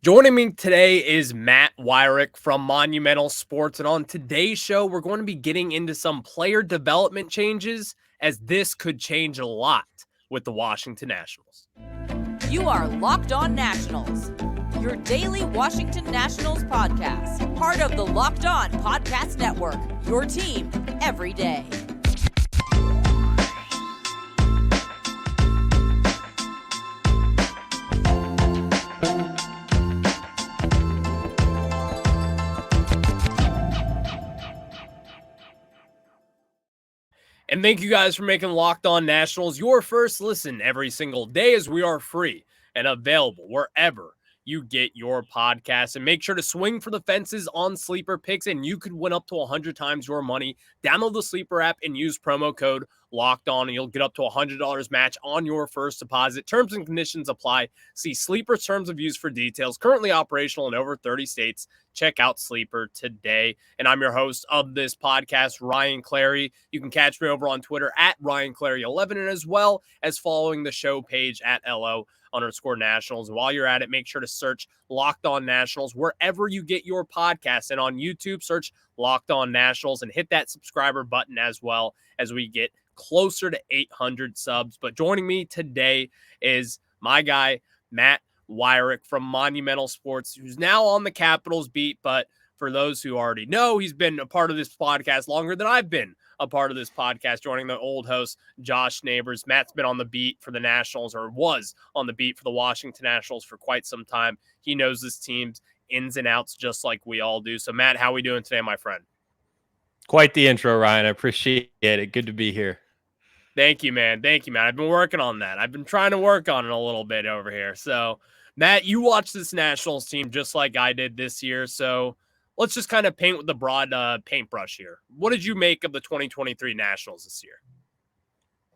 Joining me today is Matt Weyrich from Monumental Sports. And on today's show, we're going to be getting into some player development changes, as this could change a lot with the Washington Nationals. You are Locked On Nationals, your daily Washington Nationals podcast, part of the Locked On Podcast Network, your team every day. And thank you guys for making Locked On Nationals your first listen every single day, as we are free and available wherever you get your podcasts. And make sure to swing for the fences on Sleeper Picks, and you could win up to 100 times your money. Download the Sleeper app and use promo code Locked On, and you'll get up to $100 match on your first deposit. Terms and conditions apply. See Sleeper terms of use for details. Currently operational in over 30 states. Check out Sleeper today. And I'm your host of this podcast, Ryan Clary. You can catch me over on Twitter at RyanClary11, and as well as following the show page at LO_Nationals. And while you're at it, make sure to search Locked On Nationals wherever you get your podcasts. And on YouTube, search Locked On Nationals and hit that subscriber button as well, as we get closer to 800 subs. But joining me today is my guy, Matt Weyrich from Monumental Sports, who's now on the Capitals beat. But for those who already know, he's been a part of this podcast longer than I've been a part of this podcast, joining the old host, Josh Neighbors. Matt's been on the beat for the Nationals, or was on the beat for the Washington Nationals for quite some time. He knows this team's ins and outs just like we all do. So, Matt, how are we doing today, my friend? Quite the intro, Ryan. I appreciate it. Good to be here. Thank you, man. Thank you, man. I've been working on that. I've been trying to work on it a little bit over here. So, Matt, you watched this Nationals team just like I did this year. So let's just kind of paint with the broad paintbrush here. What did you make of the 2023 Nationals this year?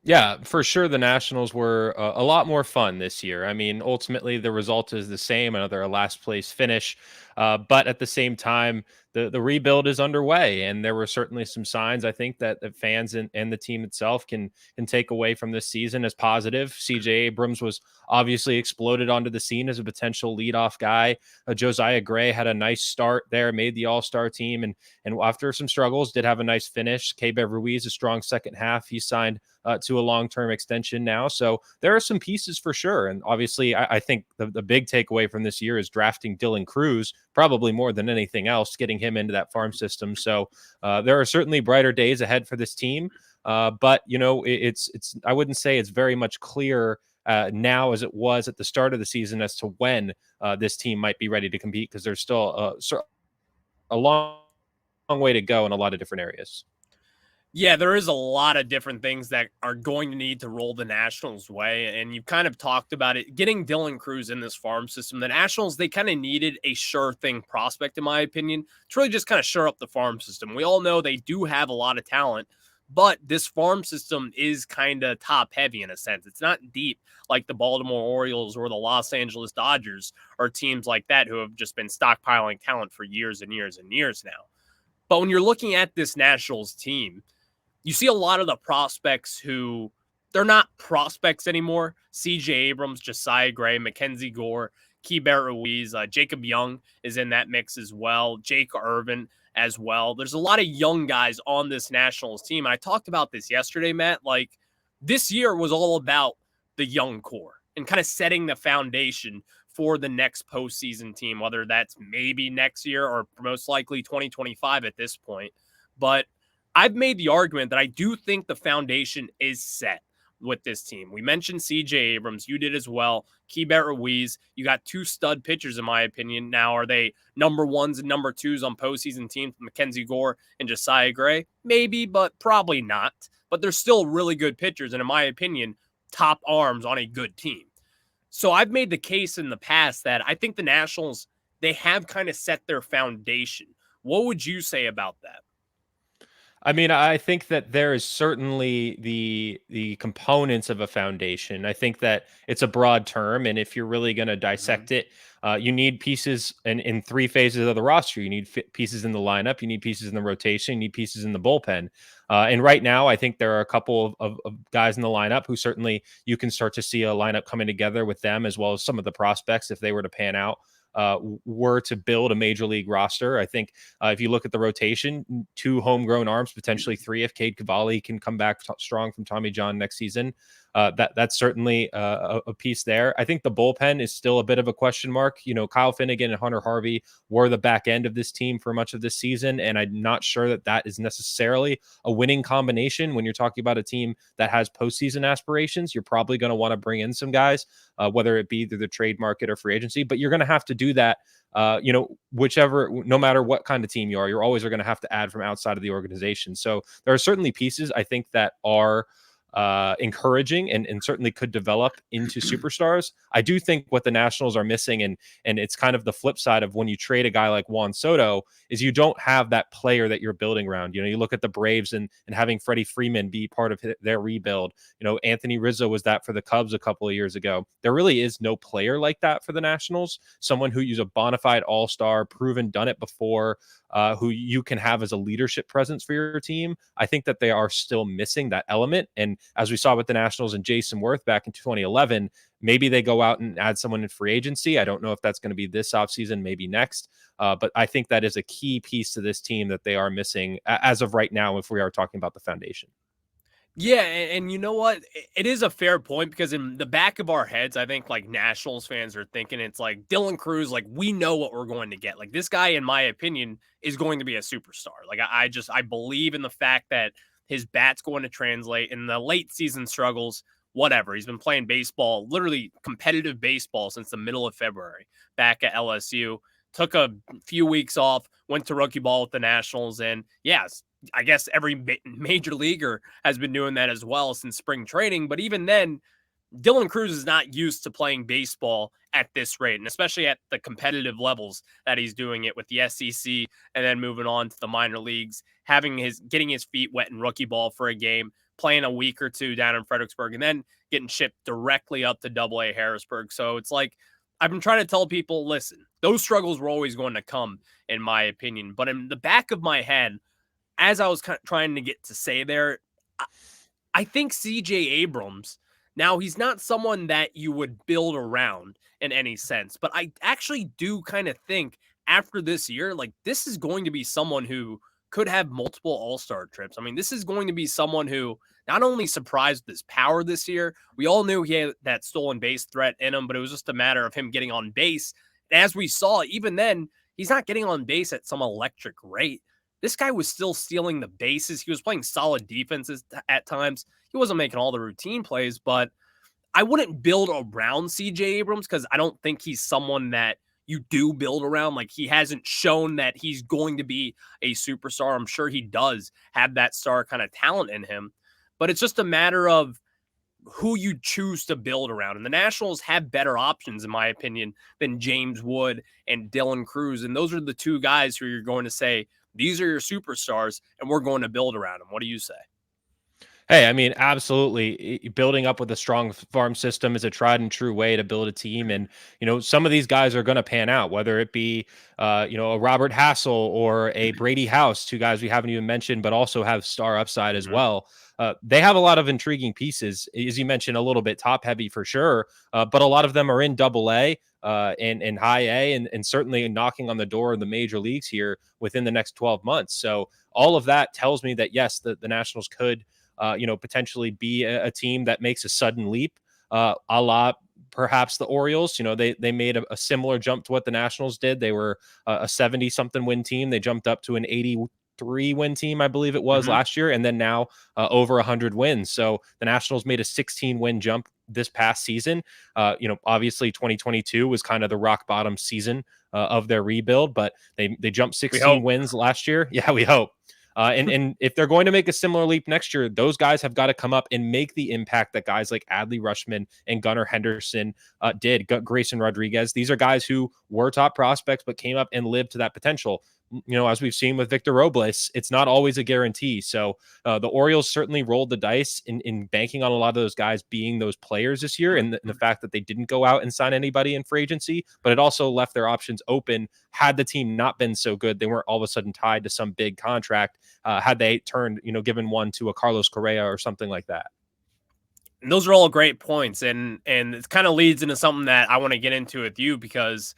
Yeah, for sure. The Nationals were a lot more fun this year. I mean, ultimately, the result is the same, another last place finish. But at the same time, the rebuild is underway. And there were certainly some signs, I think, that the fans and the team itself can take away from this season as positive. CJ Abrams was obviously exploded onto the scene as a potential leadoff guy. Josiah Gray had a nice start there, made the All-Star team. And after some struggles, did have a nice finish. Keibert Ruiz, a strong second half. He signed to a long-term extension now. So there are some pieces for sure. And obviously, I think the big takeaway from this year is drafting Dylan Cruz, probably more than anything else, getting him into that farm system. So there are certainly brighter days ahead for this team. But, you know, it's I wouldn't say it's very much clear now as it was at the start of the season as to when this team might be ready to compete, because there's still a long way to go in a lot of different areas. Yeah, there is a lot of different things that are going to need to roll the Nationals' way, and you've kind of talked about it. Getting Dylan Cruz in this farm system, the Nationals, they kind of needed a sure thing prospect, in my opinion, to really just kind of shore up the farm system. We all know they do have a lot of talent, but this farm system is kind of top-heavy in a sense. It's not deep like the Baltimore Orioles or the Los Angeles Dodgers or teams like that who have just been stockpiling talent for years and years and years now. But when you're looking at this Nationals team, you see a lot of the prospects who, they're not prospects anymore. CJ Abrams, Josiah Gray, Mackenzie Gore, Keibert Ruiz, Jacob Young is in that mix as well. Jake Irvin as well. There's a lot of young guys on this Nationals team. I talked about this yesterday, Matt. Like, this year was all about the young core and kind of setting the foundation for the next postseason team, whether that's maybe next year or most likely 2025 at this point. But I've made the argument that I do think the foundation is set with this team. We mentioned CJ Abrams. You did as well. Keibert Ruiz. You got two stud pitchers, in my opinion. Now, are they number ones and number twos on postseason teams? Mackenzie Gore and Josiah Gray? Maybe, but probably not. But they're still really good pitchers, and in my opinion, top arms on a good team. So I've made the case in the past that I think the Nationals, they have kind of set their foundation. What would you say about that? I mean, I think that there is certainly the components of a foundation. I think that it's a broad term, and if you're really going to dissect it, you need pieces in three phases of the roster. You need pieces in the lineup, you need pieces in the rotation, you need pieces in the bullpen. And right now, I think there are a couple of guys in the lineup who certainly you can start to see a lineup coming together with them, as well as some of the prospects if they were to pan out. were to build a major league roster. I think if you look at the rotation, 2 homegrown arms, potentially 3 if Cade Cavalli can come back strong from Tommy John next season. That's certainly a piece there. I think the bullpen is still a bit of a question mark. Kyle Finnegan and Hunter Harvey were the back end of this team for much of this season, and I'm not sure that is necessarily a winning combination. When you're talking about a team that has postseason aspirations, you're probably going to want to bring in some guys, whether it be through the trade market or free agency, but you're going to have to do that. No matter what kind of team you are, you're always going to have to add from outside of the organization. So there are certainly pieces I think that are encouraging and certainly could develop into superstars. I do think what the Nationals are missing, and it's kind of the flip side of when you trade a guy like Juan Soto, is you don't have that player that you're building around. You look at the Braves and having Freddie Freeman be part of their rebuild. Anthony Rizzo was that for the Cubs a couple of years ago. There really is no player like that for the Nationals. Someone who is a bona fide all-star, proven, done it before, who you can have as a leadership presence for your team. I think that they are still missing that element. And as we saw with the Nationals and Jason Worth back in 2011, maybe they go out and add someone in free agency. I don't know if that's going to be this offseason, maybe next. But I think that is a key piece to this team that they are missing as of right now, if we are talking about the foundation. Yeah, and you know what? It is a fair point, because in the back of our heads, I think like Nationals fans are thinking it's like Dylan Cruz, like we know what we're going to get. Like this guy, in my opinion, is going to be a superstar. Like I believe in the fact that his bat's going to translate in the late season struggles. Whatever. He's been playing baseball, literally competitive baseball, since the middle of February back at LSU. Took a few weeks off, went to rookie ball with the Nationals, and yes, I guess every major leaguer has been doing that as well since spring training. But even then, Dylan Cruz is not used to playing baseball at this rate, and especially at the competitive levels that he's doing it with the SEC, and then moving on to the minor leagues, getting his feet wet in rookie ball for a game, playing a week or two down in Fredericksburg, and then getting shipped directly up to Double-A Harrisburg. So it's like, I've been trying to tell people, listen, those struggles were always going to come, in my opinion. But in the back of my head, as I was trying to get to say there, I think C.J. Abrams, now he's not someone that you would build around in any sense, but I actually do kind of think after this year, like this is going to be someone who could have multiple all-star trips. I mean, this is going to be someone who not only surprised with his power this year, we all knew he had that stolen base threat in him, but it was just a matter of him getting on base. And as we saw, even then, he's not getting on base at some electric rate. This guy was still stealing the bases. He was playing solid defenses at times. He wasn't making all the routine plays, but I wouldn't build around C.J. Abrams, because I don't think he's someone that you do build around. Like, he hasn't shown that he's going to be a superstar. I'm sure he does have that star kind of talent in him, but it's just a matter of who you choose to build around. And the Nationals have better options, in my opinion, than James Wood and Dylan Cruz. And those are the two guys who you're going to say, these are your superstars, and we're going to build around them. What do you say? Hey, I mean, absolutely. Building up with a strong farm system is a tried and true way to build a team. And, some of these guys are going to pan out, whether it be, a Robert Hassel or a Brady House, two guys we haven't even mentioned, but also have star upside as well. They have a lot of intriguing pieces, as you mentioned, a little bit top heavy for sure. But a lot of them are in Double-A and high A, and certainly knocking on the door of the major leagues here within the next 12 months. So all of that tells me that, yes, the Nationals could, potentially be a team that makes a sudden leap, a la perhaps the Orioles. They made a similar jump to what the Nationals did. They were a 70-something win team. They jumped up to an 83-win team, I believe it was last year, and then now over 100 wins. So the Nationals made a 16-win jump this past season. Obviously 2022 was kind of the rock bottom season of their rebuild, but they jumped 16 wins last year. Yeah, we hope. And if they're going to make a similar leap next year, those guys have got to come up and make the impact that guys like Adley Rutschman and Gunnar Henderson did. Grayson Rodriguez, these are guys who were top prospects but came up and lived to that potential. As we've seen with Victor Robles, it's not always a guarantee. So the Orioles certainly rolled the dice in banking on a lot of those guys being those players this year, and the fact that they didn't go out and sign anybody in free agency, but it also left their options open. Had the team not been so good, they weren't all of a sudden tied to some big contract. Had they turned, given one to a Carlos Correa or something like that. And those are all great points, and it kind of leads into something that I want to get into with you, because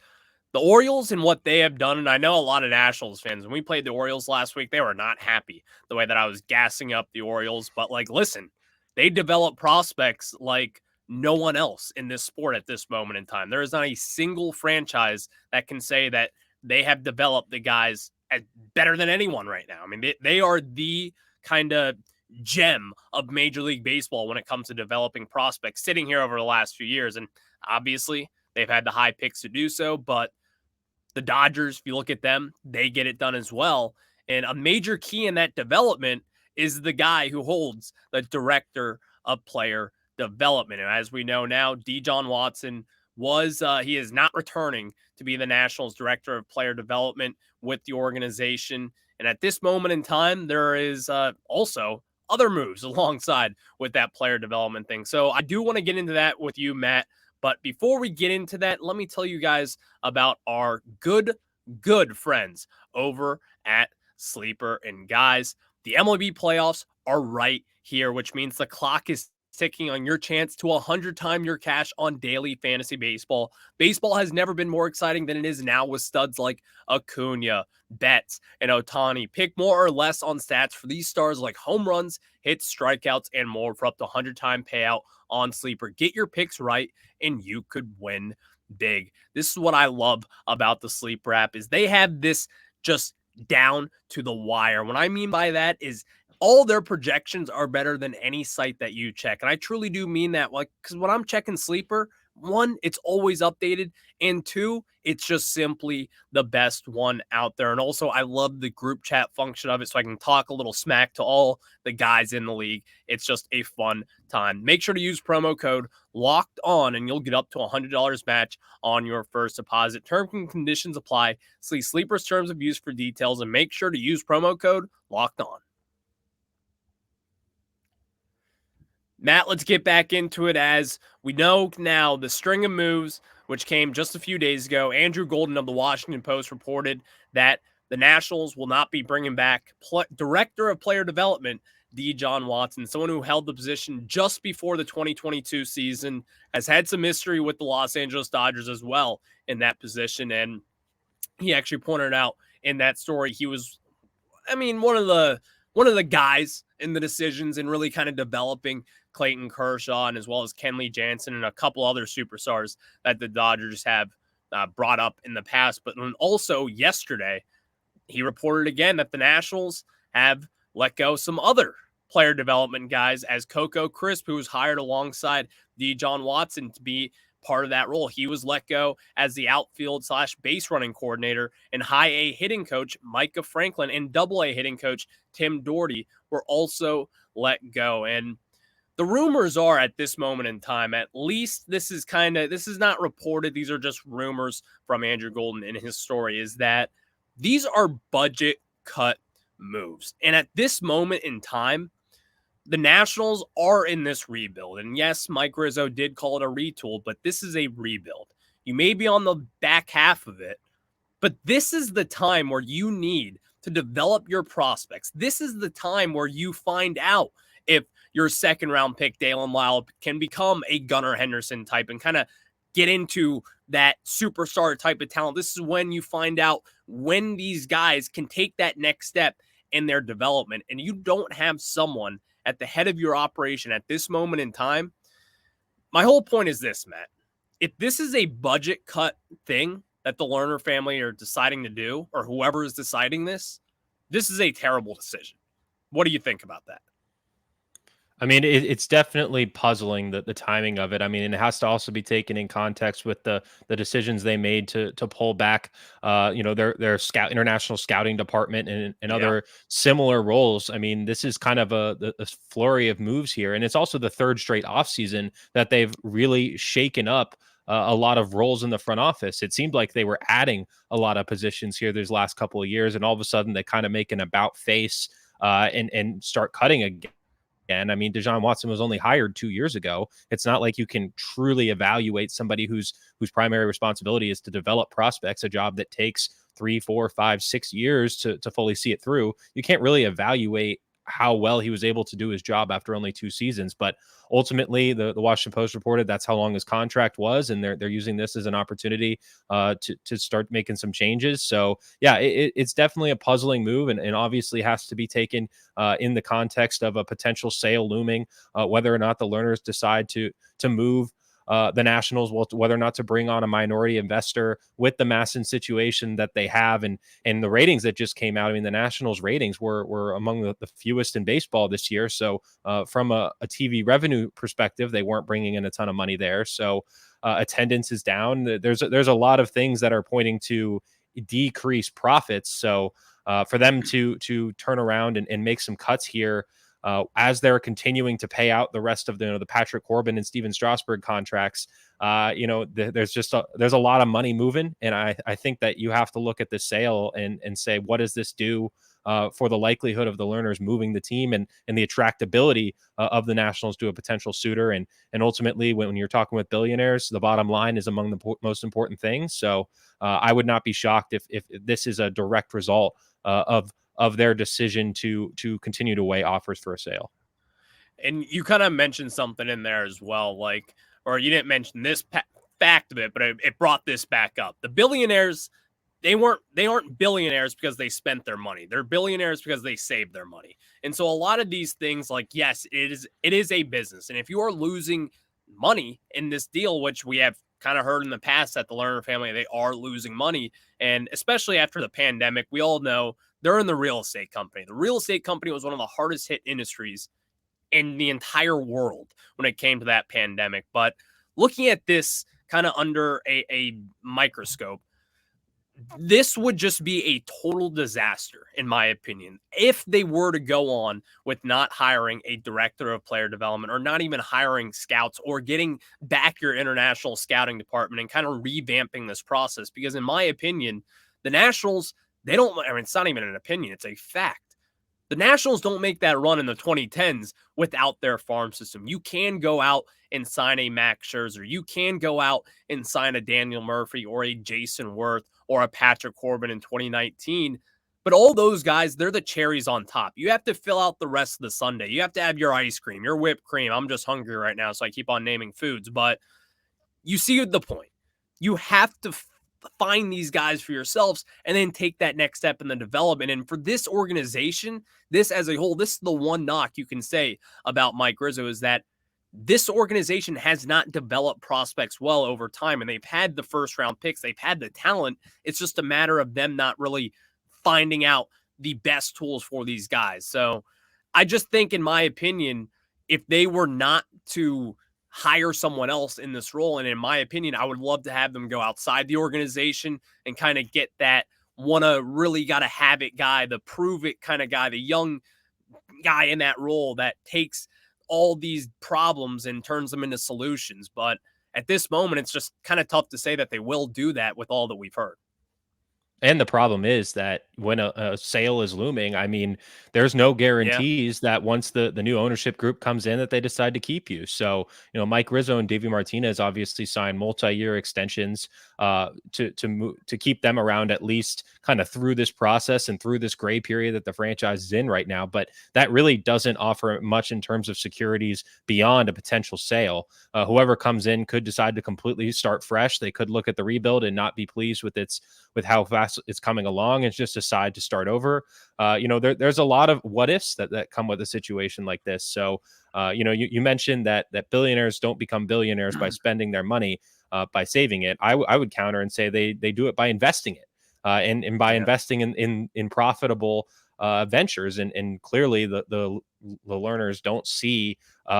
The Orioles and what they have done, and I know a lot of Nationals fans, when we played the Orioles last week, they were not happy the way that I was gassing up the Orioles. But, like, listen, they develop prospects like no one else in this sport at this moment in time. There is not a single franchise that can say that they have developed the guys better than anyone right now. I mean, they are the kind of gem of Major League Baseball when it comes to developing prospects sitting here over the last few years. And obviously, they've had the high picks to do so, but the Dodgers, if you look at them, they get it done as well. And a major key in that development is the guy who holds the director of player development. And as we know now, John Watson he is not returning to be the Nationals director of player development with the organization. And at this moment in time, there is also other moves alongside with that player development thing. So I do want to get into that with you, Matt. But before we get into that, let me tell you guys about our good friends over at Sleeper. And guys, the MLB playoffs are right here, which means the clock is ticking on your chance to 100-time your cash on daily fantasy baseball. Baseball has never been more exciting than it is now with studs like Acuna, Betts, and Ohtani. Pick more or less on stats for these stars like home runs, hits, strikeouts, and more for up to 100-time payout on Sleeper. Get your picks right, and you could win big. This is what I love about the Sleeper app is they have this just down to the wire. What I mean by that is all their projections are better than any site that you check. And I truly do mean that. Like, because when I'm checking Sleeper, one, it's always updated, and two, it's just simply the best one out there. And also, I love the group chat function of it, so I can talk a little smack to all the guys in the league. It's just a fun time. Make sure to use promo code Locked On, and you'll get up to $100 match on your first deposit. Terms and conditions apply. See Sleeper's terms of use for details, and make sure to use promo code Locked On. Matt, let's get back into it. As we know now, the string of moves, which came just a few days ago, Andrew Golden of the Washington Post reported that the Nationals will not be bringing back Director of Player Development, John Watson, someone who held the position just before the 2022 season, has had some history with the Los Angeles Dodgers as well in that position. And he actually pointed out in that story, he was, one of the guys in the decisions and really kind of developing Clayton Kershaw and as well as Kenley Jansen and a couple other superstars that the Dodgers have brought up in the past. But then also yesterday, he reported again that the Nationals have let go some other player development guys, as Coco Crisp, who was hired alongside John Watson to be part of that role. He was let go as the outfield / base running coordinator, and high A hitting coach Micah Franklin and double A hitting coach Tim Doherty were also let go. And the rumors are at this moment in time, at least this is not reported, these are just rumors from Andrew Golden in his story, is that these are budget cut moves. And at this moment in time, the Nationals are in this rebuild. And yes, Mike Rizzo did call it a retool, but this is a rebuild. You may be on the back half of it, but this is the time where you need to develop your prospects. This is the time where you find out if your second round pick, Dalen Lyle, can become a Gunnar Henderson type and kind of get into that superstar type of talent. This is when you find out when these guys can take that next step in their development. And you don't have someone at the head of your operation at this moment in time. My whole point is this, Matt. If this is a budget cut thing that the Lerner family are deciding to do, or whoever is deciding this is a terrible decision. What do you think about that? It's definitely puzzling, the timing of it. And it has to also be taken in context with the decisions they made to pull back, their international scouting department and other similar roles. This is kind of a flurry of moves here, and it's also the third straight offseason that they've really shaken up a lot of roles in the front office. It seemed like they were adding a lot of positions here these last couple of years, and all of a sudden they kind of make an about face and start cutting again. And Deshaun Watson was only hired 2 years ago. It's not like you can truly evaluate somebody whose primary responsibility is to develop prospects, a job that takes 3, 4, 5, 6 years to fully see it through. You can't really evaluate how well he was able to do his job after only 2 seasons. But ultimately, the Washington Post reported that's how long his contract was, and they're using this as an opportunity to start making some changes. So yeah, it's definitely a puzzling move, and obviously has to be taken in the context of a potential sale looming, whether or not the Learners decide to move the Nationals, whether or not to bring on a minority investor with the Masson situation that they have, and the ratings that just came out. I mean, the Nationals ratings were among the fewest in baseball this year. So from a TV revenue perspective, they weren't bringing in a ton of money there. So attendance is down. There's a lot of things that are pointing to decreased profits. So for them to turn around and make some cuts here, as they're continuing to pay out the rest of the Patrick Corbin and Steven Strasburg contracts, there's a lot of money moving, and I think that you have to look at the sale and say, what does this do for the likelihood of the Learners moving the team and the attractability of the Nationals to a potential suitor, and ultimately when you're talking with billionaires, the bottom line is among the most important things. So I would not be shocked if this is a direct result of their decision to continue to weigh offers for a sale. And you kind of mentioned something in there as well, like, or you didn't mention this fact of it, but it brought this back up. The billionaires, they aren't billionaires because they spent their money. They're billionaires because they saved their money. And so a lot of these things, like, yes, it is a business. And if you are losing money in this deal, which we have kind of heard in the past that the Lerner family, they are losing money. And especially after the pandemic, we all know they're in the real estate company. The real estate company was one of the hardest hit industries in the entire world when it came to that pandemic. But looking at this kind of under a microscope, this would just be a total disaster, in my opinion, if they were to go on with not hiring a director of player development, or not even hiring scouts, or getting back your international scouting department and kind of revamping this process. Because in my opinion, the Nationals, it's not even an opinion, it's a fact. The Nationals don't make that run in the 2010s without their farm system. You can go out and sign a Max Scherzer. You can go out and sign a Daniel Murphy or a Jason Worth or a Patrick Corbin in 2019. But all those guys, they're the cherries on top. You have to fill out the rest of the sundae. You have to have your ice cream, your whipped cream. I'm just hungry right now, so I keep on naming foods. But you see the point. You have to find these guys for yourselves and then take that next step in the development. And for this organization, this as a whole, this is the one knock you can say about Mike Rizzo, is that this organization has not developed prospects well over time. And they've had the first round picks, they've had the talent. It's just a matter of them not really finding out the best tools for these guys. So I just think, in my opinion, if they were not to hire someone else in this role, and in my opinion, I would love to have them go outside the organization and kind of get that really got to have it guy, the prove it kind of guy, the young guy in that role that takes all these problems and turns them into solutions. But at this moment, it's just kind of tough to say that they will do that with all that we've heard. And the problem is that when a sale is looming, I mean, there's no guarantees that once the new ownership group comes in that they decide to keep you. So, Mike Rizzo and Davey Martinez obviously signed multi-year extensions to keep them around, at least kind of through this process and through this gray period that the franchise is in right now. But that really doesn't offer much in terms of securities beyond a potential sale. Whoever comes in could decide to completely start fresh. They could look at the rebuild and not be pleased with how fast it's coming along and just decide to start over. There's a lot of what ifs that come with a situation like this. So, you mentioned that billionaires don't become billionaires by spending their money, by saving it. I would counter and say they do it by investing it, and by investing in profitable ventures. And clearly the Learners don't see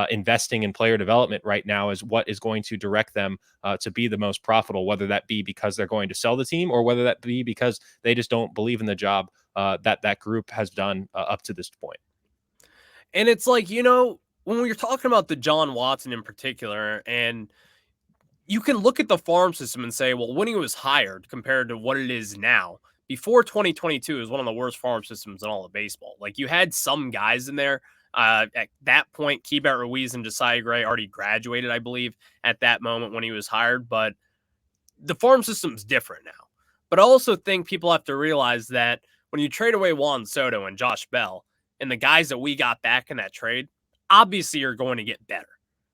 investing in player development right now as what is going to direct them to be the most profitable, whether that be because they're going to sell the team, or whether that be because they just don't believe in the job that group has done up to this point. And it's like, when we're talking about the John Watson in particular, and you can look at the farm system and say, well, when he was hired compared to what it is now, before 2022 is one of the worst farm systems in all of baseball. Like, you had some guys in there. At that point, Keibert Ruiz and Josiah Gray already graduated, I believe, at that moment when he was hired. But the farm system's different now. But I also think people have to realize that when you trade away Juan Soto and Josh Bell, and the guys that we got back in that trade obviously are going to get better.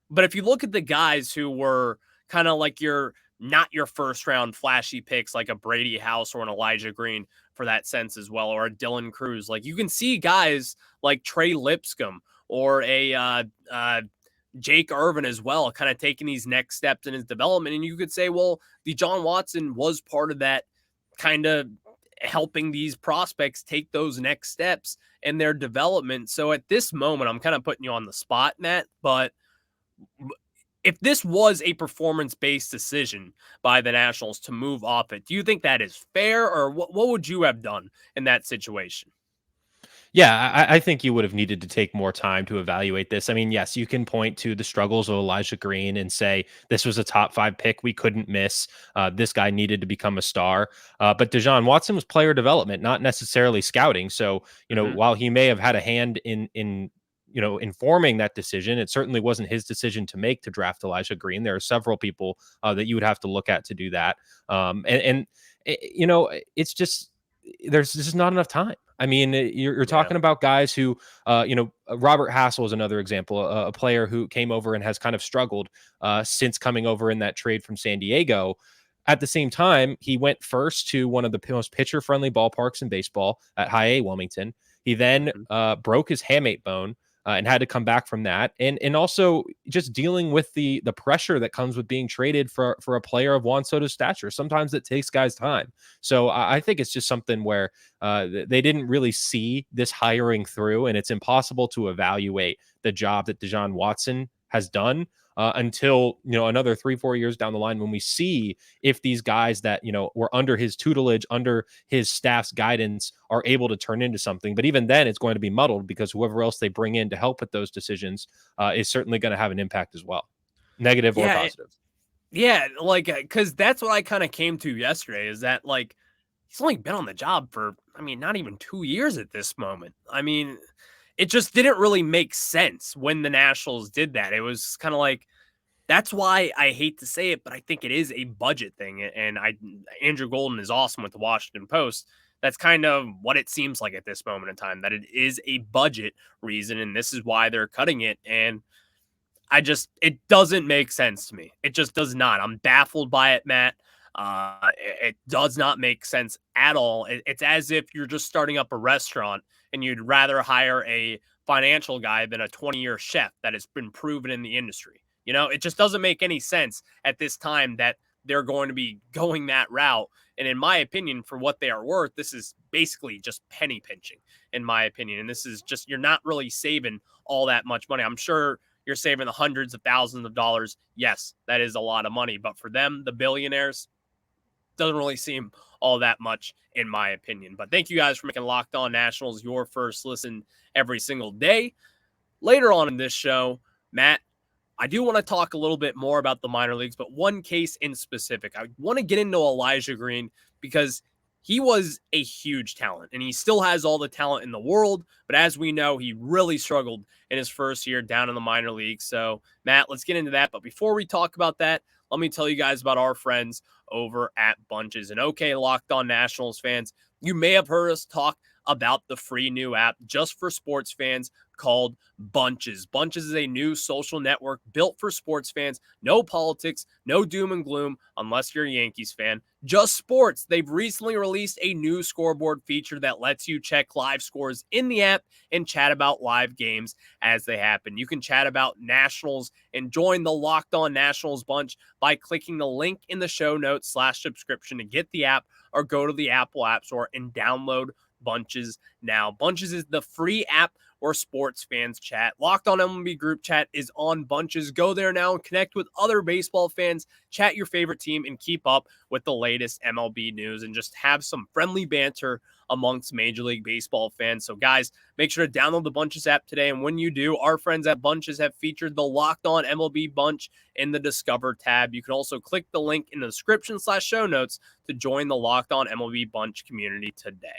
But if you look at the guys who were kind of like not your first round flashy picks, like a Brady House or an Elijah Green for that sense as well, or a Dylan Cruz, like you can see guys like Trey Lipscomb or a Jake Irvin as well, kind of taking these next steps in his development. And you could say, well, Deshaun Watson was part of that, kind of helping these prospects take those next steps in their development. So at this moment, I'm kind of putting you on the spot, Matt, but if this was a performance-based decision by the Nationals to move off it, do you think that is fair, or what would you have done in that situation? Yeah, I think you would have needed to take more time to evaluate this. I mean, yes, you can point to the struggles of Elijah Green and say this was a top 5 pick we couldn't miss. This guy needed to become a star. But Deshaun Watson was player development, not necessarily scouting. So, while he may have had a hand in informing that decision, it certainly wasn't his decision to make to draft Elijah Green. There are several people that you would have to look at to do that. It's just there's just not enough time. I mean, you're talking about guys who, Robert Hassel is another example, a player who came over and has kind of struggled since coming over in that trade from San Diego. At the same time, he went first to one of the most pitcher-friendly ballparks in baseball at High A Wilmington. He then broke his hamate bone and had to come back from that, and also just dealing with the pressure that comes with being traded for a player of Juan Soto's stature. Sometimes it takes guys time. So I think it's just something where they didn't really see this hiring through, and it's impossible to evaluate the job that Deshaun Watson has done until another 3-4 years down the line, when we see if these guys that were under his tutelage, under his staff's guidance, are able to turn into something. But even then, it's going to be muddled because whoever else they bring in to help with those decisions is certainly going to have an impact as well, negative or positive. Because that's what I kind of came to yesterday, is that he's only been on the job for, not even 2 years at this moment. It just didn't really make sense when the Nationals did that. It was kind of that's why I hate to say it, but I think it is a budget thing. And Andrew Golden is awesome with the Washington Post. That's kind of what it seems like at this moment in time, that it is a budget reason, and this is why they're cutting it. And it doesn't make sense to me. It just does not. I'm baffled by it, Matt. It does not make sense at all. It's as if you're just starting up a restaurant and you'd rather hire a financial guy than a 20-year chef that has been proven in the industry. It just doesn't make any sense at this time that they're going to be going that route. And in my opinion, for what they are worth, this is basically just penny pinching, in my opinion. And this is just, you're not really saving all that much money. I'm sure you're saving the hundreds of thousands of dollars. Yes, that is a lot of money. But for them, the billionaires, doesn't really seem all that much, in my opinion. But thank you guys for making Locked On Nationals your first listen every single day. Later on in this show, Matt, I do want to talk a little bit more about the minor leagues, but one case in specific. I want to get into Elijah Green because he was a huge talent, and he still has all the talent in the world. But as we know, he really struggled in his first year down in the minor leagues. So, Matt, let's get into that. But before we talk about that, let me tell you guys about our friends over at Bunches. And okay, Locked On Nationals fans, you may have heard us talk about the free new app just for sports fans called Bunches. Bunches is a new social network built for sports fans. No politics, no doom and gloom, unless you're a Yankees fan. Just sports. They've recently released a new scoreboard feature that lets you check live scores in the app and chat about live games as they happen. You can chat about Nationals and join the Locked On Nationals bunch by clicking the link in the show notes /subscription to get the app, or go to the Apple App Store and download Bunches now. Bunches is the free app where sports fans chat. Locked On MLB group chat is on Bunches. Go there now and connect with other baseball fans, chat your favorite team, and keep up with the latest MLB news, and just have some friendly banter amongst Major League Baseball fans. So guys, make sure to download the Bunches app today. And when you do, our friends at Bunches have featured the Locked On MLB bunch in the Discover tab. You can also click the link in the description /show notes to join the Locked On MLB bunch community today.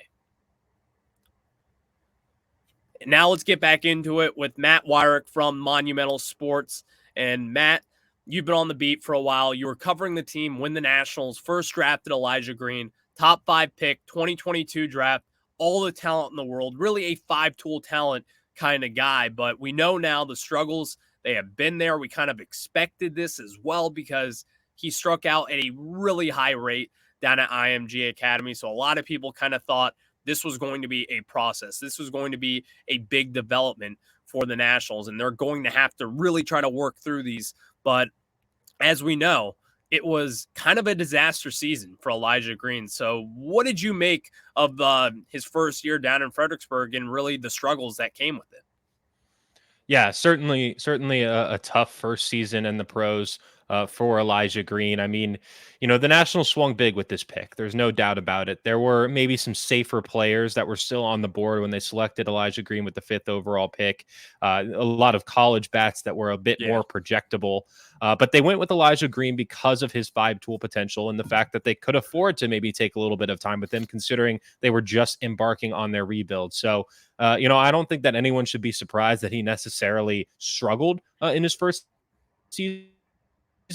Now let's get back into it with Matt Weyrich from Monumental Sports. And Matt, you've been on the beat for a while. You were covering the team when the Nationals first drafted Elijah Green, top 5 pick, 2022 draft. all the talent in the world, really a five-tool talent kind of guy. But we know now the struggles, they have been there. We kind of expected this as well because he struck out at a really high rate down at IMG Academy. So a lot of people kind of thought this was going to be a process. This was going to be a big development for the Nationals, and they're going to have to really try to work through these. But as we know, it was kind of a disaster season for Elijah Green. So, what did you make of his first year down in Fredericksburg and really the struggles that came with it? Yeah, certainly a tough first season in the pros for Elijah Green. I mean, the Nationals swung big with this pick. There's no doubt about it. There were maybe some safer players that were still on the board when they selected Elijah Green with the 5th overall pick. A lot of college bats that were a bit Yeah. more projectable. But they went with Elijah Green because of his 5-tool potential and the fact that they could afford to maybe take a little bit of time with him, considering they were just embarking on their rebuild. So, I don't think that anyone should be surprised that he necessarily struggled in his first season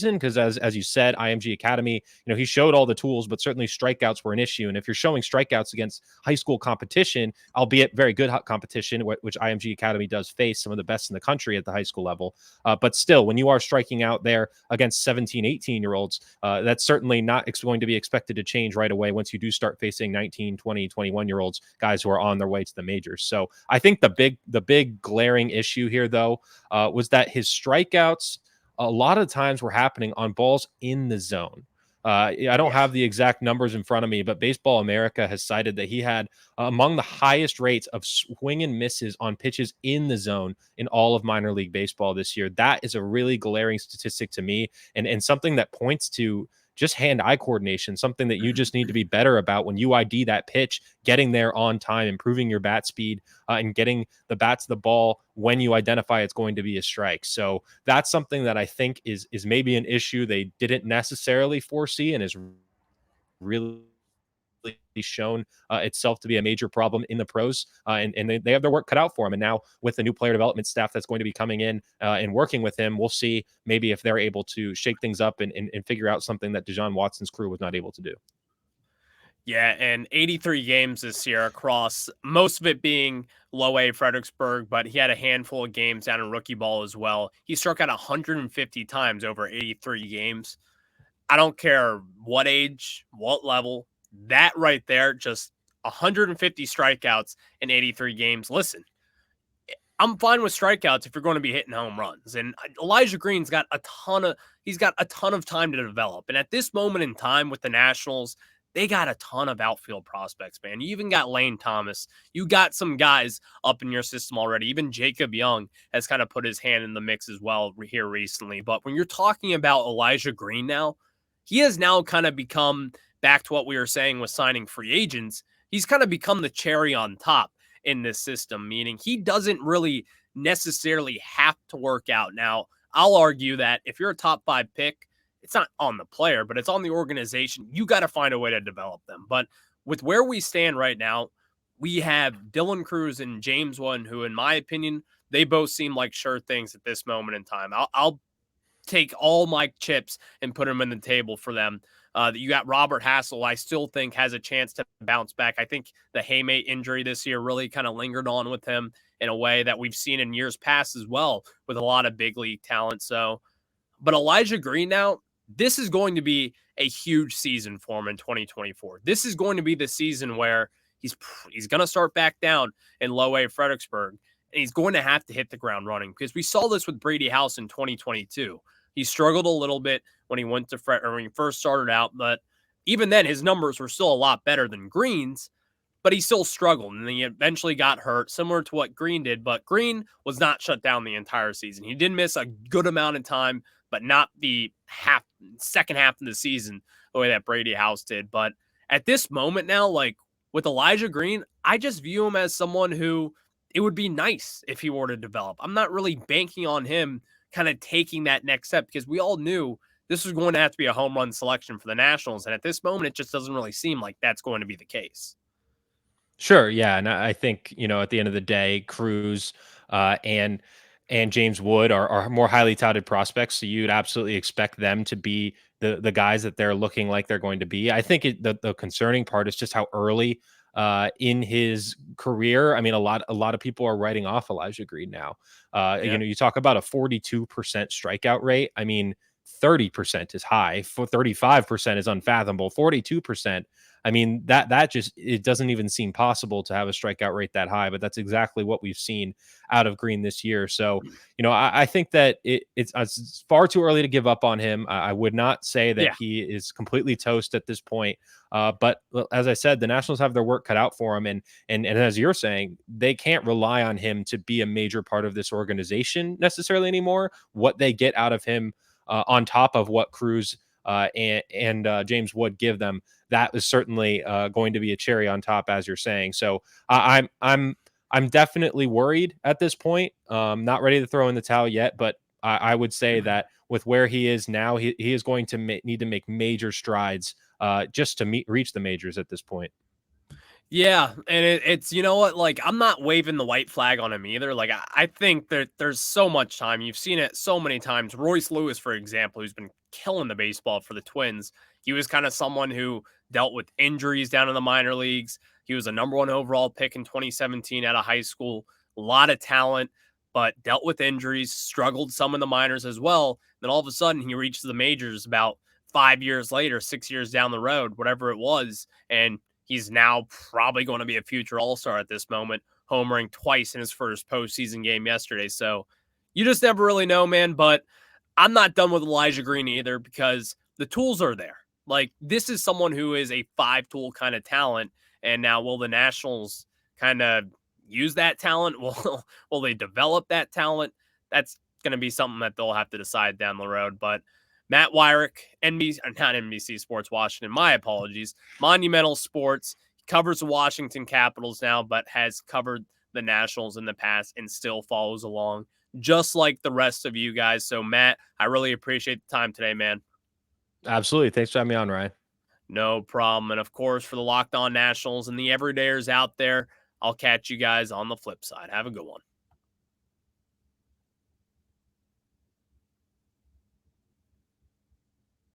because as you said, IMG Academy, he showed all the tools, but certainly strikeouts were an issue. And if you're showing strikeouts against high school competition, albeit very good competition, which IMG Academy does face some of the best in the country at the high school level, but still, when you are striking out there against 17, 18-year-olds, that's certainly not going to be expected to change right away once you do start facing 19, 20, 21-year-olds, guys who are on their way to the majors. So I think the big glaring issue here, though, was that his strikeouts a lot of times were happening on balls in the zone. I don't Yeah. have the exact numbers in front of me, but Baseball America has cited that he had among the highest rates of swing and misses on pitches in the zone in all of minor league baseball this year. That is a really glaring statistic to me, and something that points to just hand-eye coordination, something that you just need to be better about when you ID that pitch, getting there on time, improving your bat speed, and getting the bat to the ball when you identify it's going to be a strike. So that's something that I think is maybe an issue they didn't necessarily foresee and is really shown itself to be a major problem in the pros, and they have their work cut out for him. And now with the new player development staff that's going to be coming in and working with him, we'll see maybe if they're able to shake things up and figure out something that Deshaun Watson's crew was not able to do. Yeah, and 83 games this year across, most of it being low A Fredericksburg, but he had a handful of games down in rookie ball as well. He struck out 150 times over 83 games. I don't care what age, what level, that right there, just 150 strikeouts in 83 games. Listen, I'm fine with strikeouts if you're going to be hitting home runs. And Elijah Green's got he's got a ton of time to develop. And at this moment in time with the Nationals, they got a ton of outfield prospects, man. You even got Lane Thomas. You got some guys up in your system already. Even Jacob Young has kind of put his hand in the mix as well here recently. But when you're talking about Elijah Green now, he has now kind of become, back to what we were saying with signing free agents, he's kind of become the cherry on top in this system, meaning he doesn't really necessarily have to work out. Now, I'll argue that if you're a top 5 pick, it's not on the player, but it's on the organization. You got to find a way to develop them. But with where we stand right now, we have Dylan Cruz and James Wood, who, in my opinion, they both seem like sure things at this moment in time. I'll take all my chips and put them in the table for them. You got Robert Hassel, I still think has a chance to bounce back. I think the Haymate injury this year really kind of lingered on with him in a way that we've seen in years past as well with a lot of big league talent. So, but Elijah Green now, this is going to be a huge season for him in 2024. This is going to be the season where he's going to start back down in low A Fredericksburg, and he's going to have to hit the ground running because we saw this with Brady House in 2022. He struggled a little bit when he went to when he first started out, but even then his numbers were still a lot better than Green's, but he still struggled, and then he eventually got hurt, similar to what Green did, but Green was not shut down the entire season. He did miss a good amount of time, but not the second half of the season the way that Brady House did. But at this moment now, like with Elijah Green, I just view him as someone who it would be nice if he were to develop. I'm not really banking on him kind of taking that next step because we all knew this was going to have to be a home run selection for the Nationals. And at this moment, it just doesn't really seem like that's going to be the case. Sure, yeah, and I think at the end of the day, Cruz and James Wood are more highly touted prospects, so you'd absolutely expect them to be the guys that they're looking like they're going to be. I think the concerning part is just how early in his career. I mean, a lot of people are writing off Elijah Green now. Yeah. You talk about a 42% strikeout rate. I mean, 30% is high. For 35% is unfathomable. 42%. I mean, that just, it doesn't even seem possible to have a strikeout rate that high, but that's exactly what we've seen out of Green this year. So, I think that it's far too early to give up on him. I would not say that Yeah. he is completely toast at this point. But as I said, the Nationals have their work cut out for him, and as you're saying, they can't rely on him to be a major part of this organization necessarily anymore. What they get out of him, on top of what Cruz and James Wood give them, that is certainly going to be a cherry on top, as you're saying. So I'm definitely worried at this point. Not ready to throw in the towel yet, but I would say that with where he is now, he is going to need to make major strides just to reach the majors at this point. Yeah, and it's you know what, like I'm not waving the white flag on him either. Like I think that there's so much time. You've seen it so many times. Royce Lewis, for example, who's been killing the baseball for the Twins. He was kind of someone who dealt with injuries down in the minor leagues. He was a number one overall pick in 2017 out of high school. A lot of talent, but dealt with injuries, struggled some in the minors as well. Then all of a sudden he reaches the majors about 5 years later, 6 years down the road, whatever it was, and he's now probably going to be a future all-star at this moment, homering twice in his first postseason game yesterday. So you just never really know, man. But I'm not done with Elijah Green either because the tools are there. Like, this is someone who is a five-tool kind of talent. And now will the Nationals kind of use that talent? Will they develop that talent? That's going to be something that they'll have to decide down the road. But Matt Weyrich, not NBC Sports Washington, my apologies, Monumental Sports, covers the Washington Capitals now, but has covered the Nationals in the past and still follows along, just like the rest of you guys. So, Matt, I really appreciate the time today, man. Absolutely. Thanks for having me on, Ryan. No problem. And of course, for the Locked On Nationals and the everydayers out there, I'll catch you guys on the flip side. Have a good one.